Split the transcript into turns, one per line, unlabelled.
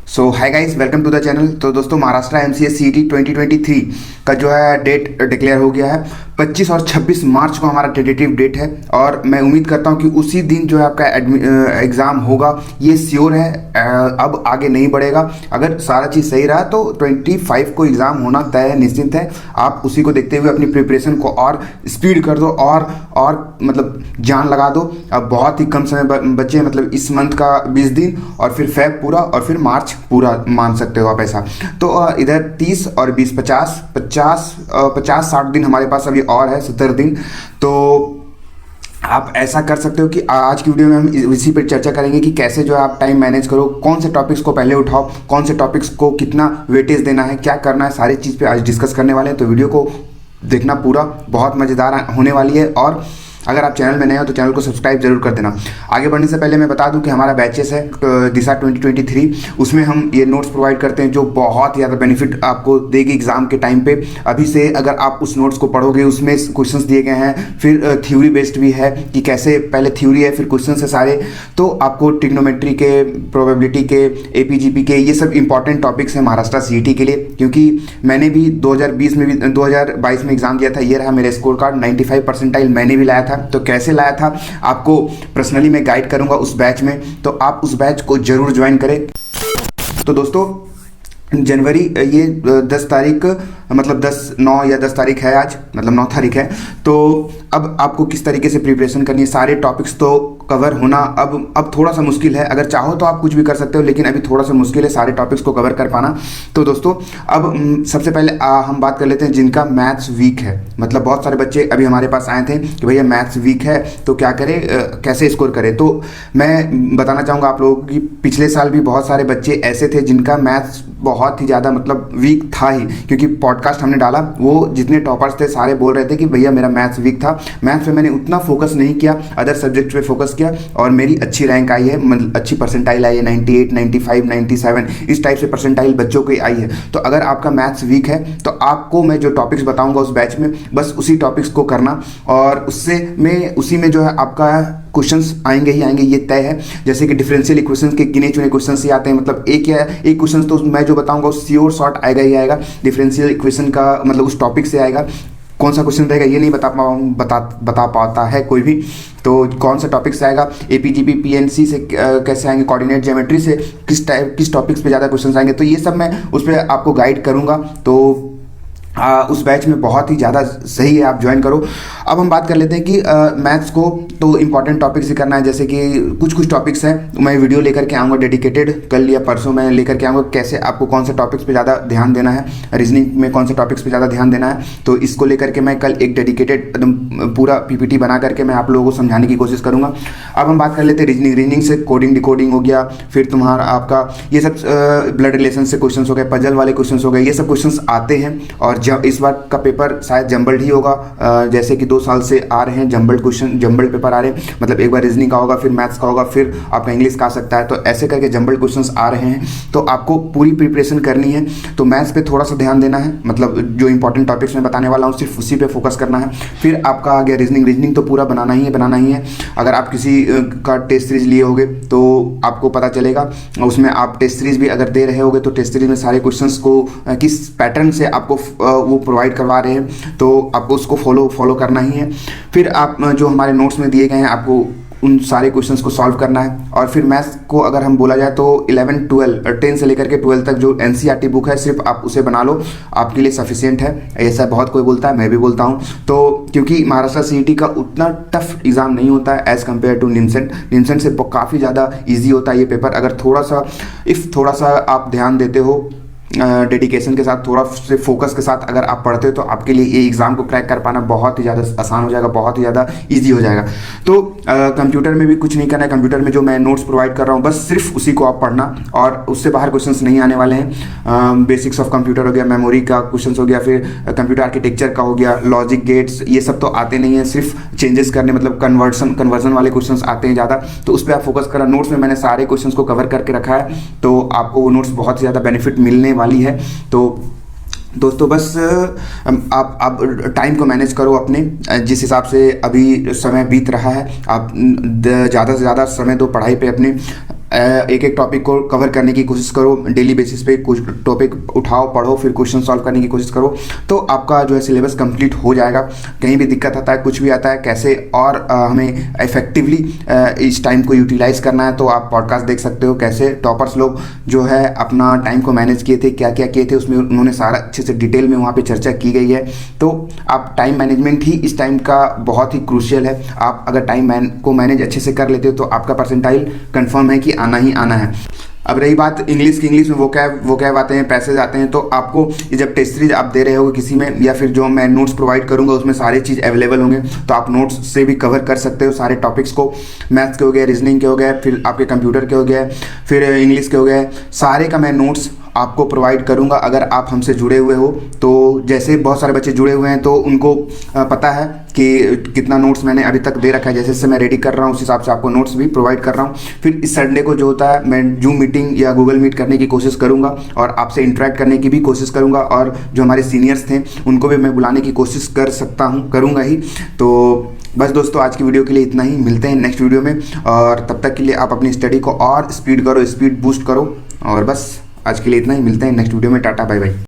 So hi guys, welcome to the channel. तो दोस्तों, Maharashtra MCS CET 2023 का जो है डेट डिक्लेयर हो गया है। 25 और 26 मार्च को हमारा टेंटेटिव डेट है और मैं उम्मीद करता हूं कि उसी दिन जो है आपका एग्ज़ाम होगा, ये श्योर है। अब आगे नहीं बढ़ेगा। अगर सारा चीज़ सही रहा तो 25 को एग्ज़ाम होना तय है, निश्चिंत है। आप उसी को देखते हुए अपनी प्रिपरेशन को और स्पीड कर दो और मतलब जान लगा दो। अब बहुत ही कम समय बचे हैं, मतलब इस मंथ का 20 दिन और फिर फेब पूरा और फिर मार्च पूरा मान सकते हो आप ऐसा। तो इधर 30 और 20 50-60 दिन हमारे पास अभी और है, 70 दिन। तो आप ऐसा कर सकते हो कि आज की वीडियो में हम इसी पर चर्चा करेंगे कि कैसे जो है आप टाइम मैनेज करो, कौन से टॉपिक्स को पहले उठाओ, कौन से टॉपिक्स को कितना वेटेज देना है, क्या करना है, सारी चीज़ पे आज डिस्कस करने वाले हैं। तो वीडियो को देखना पूरा, बहुत मज़ेदार होने वाली है। और अगर आप चैनल में नए हो तो चैनल को सब्सक्राइब जरूर कर देना। आगे बढ़ने से पहले मैं बता दूं कि हमारा बैचेस है दिशा 2023, उसमें हम ये नोट्स प्रोवाइड करते हैं जो बहुत ही ज़्यादा बेनिफिट आपको देगी एग्जाम के टाइम पे। अभी से अगर आप उस नोट्स को पढ़ोगे, उसमें क्वेश्चंस दिए गए हैं, फिर थ्योरी बेस्ड भी है कि कैसे पहले थ्योरी है फिर क्वेश्चन है सारे। तो आपको ट्रिग्नोमेट्री के, प्रोबेबिलिटी के, एपीजीपी के, ये सब इंपॉर्टेंट टॉपिक्स हैं महाराष्ट्र सीईटी के लिए। क्योंकि मैंने भी 2022 में एग्जाम दिया था। ये रहा मेरा स्कोर कार्ड, 95 परसेंटाइल मैंने भी लाया था। तो कैसे लाया था आपको पर्सनली मैं गाइड करूंगा उस बैच में, तो आप उस बैच को जरूर ज्वाइन करें। तो दोस्तों, जनवरी ये 10 तारीख, मतलब 9 या 10 तारीख है आज, मतलब 9 तारीख है। तो अब आपको किस तरीके से प्रिपरेशन करनी है, सारे टॉपिक्स तो कवर होना अब थोड़ा सा मुश्किल है। अगर चाहो तो आप कुछ भी कर सकते हो, लेकिन अभी थोड़ा सा मुश्किल है सारे टॉपिक्स को कवर कर पाना। तो दोस्तों, अब सबसे पहले हम बात कर लेते हैं जिनका मैथ्स वीक है। मतलब बहुत सारे बच्चे अभी हमारे पास आए थे कि भैया मैथ्स वीक है तो क्या करें, कैसे स्कोर करें। तो मैं बताना चाहूँगा आप लोगों को कि पिछले साल भी बहुत सारे बच्चे ऐसे थे जिनका मैथ्स बहुत ही ज़्यादा मतलब वीक था ही। क्योंकि पॉडकास्ट हमने डाला, वो जितने टॉपर्स थे सारे बोल रहे थे कि भैया मेरा मैथ्स वीक था, मैथ्स पे मैंने उतना फोकस नहीं किया, अदर सब्जेक्ट पे फोकस किया और मेरी अच्छी रैंक आई है, मतलब अच्छी परसेंटाइल आई है, 98, 95, 97 इस टाइप से परसेंटाइल बच्चों की आई है। तो अगर आपका मैथ्स वीक है तो आपको मैं जो टॉपिक्स बताऊंगा उस बैच में, बस उसी टॉपिक्स को करना और उसी में जो है आपका क्वेश्चंस आएंगे ही आएंगे, ये तय है। जैसे कि डिफरेंशियल इक्वेशंस के गिने चुने क्वेश्चंस ही आते हैं, मतलब एक क्वेश्चन तो मैं जो बताऊंगा श्योर शॉर्ट आएगा ही आएगा। डिफरेंशियल इक्वेशन का मतलब उस टॉपिक से आएगा। कौन सा क्वेश्चन रहेगा ये नहीं बता पाता है कोई भी। तो कौन सा टॉपिक से आएगा, एपीजीपी पीएनसी से कैसे आएंगे, कोऑर्डिनेट ज्योमेट्री से किस टॉपिक्स पे ज़्यादा क्वेश्चन आएंगे, तो ये सब मैं उस पर आपको गाइड करूँगा। तो उस बैच में बहुत ही ज़्यादा सही है, आप ज्वाइन करो। अब हम बात कर लेते हैं कि मैथ्स को तो इंपॉर्टेंट टॉपिक्स ही करना है। जैसे कि कुछ टॉपिक्स हैं, मैं वीडियो लेकर के आऊँगा डेडिकेटेड, कल या परसों मैं लेकर के आऊँगा कैसे आपको कौन से टॉपिक्स पे ज़्यादा ध्यान देना है, रीजनिंग में कौन से टॉपिक्स पे ज़्यादा ध्यान देना है। तो इसको लेकर के मैं कल एक डेडिकेटेड एकदम पूरा पीपीटी बना करके मैं आप लोगों को समझाने की कोशिश करूँगा। अब हम बात कर लेते हैं रीजनिंग से कोडिंग डिकोडिंग हो गया, फिर तुम्हारा आपका ये सब ब्लड रिलेशन से क्वेश्चन हो गए, पजल वाले क्वेश्चन हो गए, ये सब क्वेश्चन आते हैं। और इस बार का पेपर शायद जम्बल्ड ही होगा, जैसे कि 2 साल से आ रहे हैं जम्बल्ड पेपर आ रहे हैं। मतलब एक बार रीजनिंग का होगा, फिर मैथ्स का होगा, फिर आपका इंग्लिश का आ सकता है। तो ऐसे करके जम्बल्ड क्वेश्चंस आ रहे हैं। तो आपको पूरी प्रिपरेशन करनी है। तो मैथ्स पे थोड़ा सा ध्यान देना है, मतलब जो इंपॉर्टेंट टॉपिक्स मैं बताने वाला हूँ सिर्फ उसी पे फोकस करना है। फिर आपका आ गया रीजनिंग तो पूरा बनाना ही है। अगर आप किसी का टेस्ट सीरीज लिए होगे तो आपको पता चलेगा, उसमें आप टेस्ट सीरीज भी अगर दे रहे होगे तो टेस्ट सीरीज में सारे क्वेश्चंस को किस पैटर्न से आपको वो प्रोवाइड करवा रहे हैं, तो आपको उसको फॉलो करना ही है। फिर आप जो हमारे नोट्स में दिए गए हैं आपको उन सारे क्वेश्चंस को सॉल्व करना है। और फिर मैथ्स को अगर हम बोला जाए तो 11, 12, 10 से लेकर के 12 तक जो एनसीईआरटी बुक है सिर्फ आप उसे बना लो, आपके लिए सफिशिएंट है। ऐसा बहुत कोई बोलता है, मैं भी बोलता हूँ। तो क्योंकि महाराष्ट्र सीईटी का उतना टफ एग्जाम नहीं होता है एज़ कम्पेयर टू निमसेंट से काफ़ी ज़्यादा ईजी होता है ये पेपर। अगर थोड़ा सा आप ध्यान देते हो, डेडिकेशन के साथ, थोड़ा से फोकस के साथ अगर आप पढ़ते हो तो आपके लिए ये एग्ज़ाम को क्रैक कर पाना बहुत ही ज़्यादा आसान हो जाएगा, बहुत ही ज़्यादा इजी हो जाएगा। तो कंप्यूटर में भी कुछ नहीं करना है। कंप्यूटर में जो मैं नोट्स प्रोवाइड कर रहा हूँ बस सिर्फ उसी को आप पढ़ना और उससे बाहर क्वेश्चंस नहीं आने वाले हैं। बेसिक्स ऑफ कंप्यूटर हो गया, मेमोरी का क्वेश्चन हो गया, फिर कंप्यूटर आर्किटेक्चर का हो गया, लॉजिक गेट्स, ये सब तो आते नहीं हैं। सिर्फ चेंजेस करने, मतलब कन्वर्जन वाले क्वेश्चंस आते हैं ज़्यादा, तो उस पर आप फोकस करना। नोट्स में मैंने सारे क्वेश्चंस को कवर करके रखा है, तो आपको वो नोट्स बहुत ज़्यादा बेनिफिट मिलने वाली है। तो दोस्तों बस आप टाइम को मैनेज करो अपने, जिस हिसाब से अभी समय बीत रहा है आप ज़्यादा से ज़्यादा समय दो पढ़ाई पे अपने। एक एक टॉपिक को कवर करने की कोशिश करो, डेली बेसिस पे कुछ टॉपिक उठाओ, पढ़ो, फिर क्वेश्चन सॉल्व करने की कोशिश करो, तो आपका जो है सिलेबस कंप्लीट हो जाएगा। कहीं भी दिक्कत आता है, कुछ भी आता है, कैसे और हमें इफेक्टिवली इस टाइम को यूटिलाइज करना है, तो आप पॉडकास्ट देख सकते हो। कैसे टॉपर्स लोग जो है अपना टाइम को मैनेज किए थे, क्या क्या किए थे, उसमें उन्होंने सारा अच्छे से डिटेल में वहाँ पे चर्चा की गई है। तो आप टाइम मैनेजमेंट ही इस टाइम का बहुत ही क्रूशियल है। आप अगर टाइम को मैनेज अच्छे से कर लेते हो तो आपका परसेंटाइल कंफर्म है कि आना ही आना है। अब रही बात इंग्लिश की, इंग्लिश में वोकैब आते हैं, पैसेज आते हैं, तो आपको ये जब टेस्ट सीरीज आप दे रहे हो किसी में, या फिर जो मैं नोट्स प्रोवाइड करूंगा उसमें सारी चीज़ अवेलेबल होंगे, तो आप नोट्स से भी कवर कर सकते हो सारे टॉपिक्स को। मैथ्स के हो गए, रीजनिंग के हो गए, फिर आपके कंप्यूटर के हो गए, फिर इंग्लिश के हो गए, सारे का मैं नोट्स आपको प्रोवाइड करूंगा अगर आप हमसे जुड़े हुए हो। तो जैसे बहुत सारे बच्चे जुड़े हुए हैं तो उनको पता है कि कितना नोट्स मैंने अभी तक दे रखा है, जैसे जैसे मैं रेडी कर रहा हूँ उस हिसाब से आपको नोट्स भी प्रोवाइड कर रहा हूँ। फिर इस संडे को जो होता है मैं जूम मीटिंग या गूगल मीट करने की कोशिश करूँगा और आपसे इंटरेक्ट करने की भी कोशिश करूँगा, और जो हमारे सीनियर्स थे उनको भी मैं बुलाने की कोशिश कर सकता हूँ, करूँगा ही। तो बस दोस्तों, आज की वीडियो के लिए इतना ही। मिलते हैं नेक्स्ट वीडियो में, और तब तक के लिए आप अपनी स्टडी को और स्पीड करो, स्पीड बूस्ट करो। और बस आज के लिए इतना ही। मिलते हैं नेक्स्ट वीडियो में। Tata bye bye.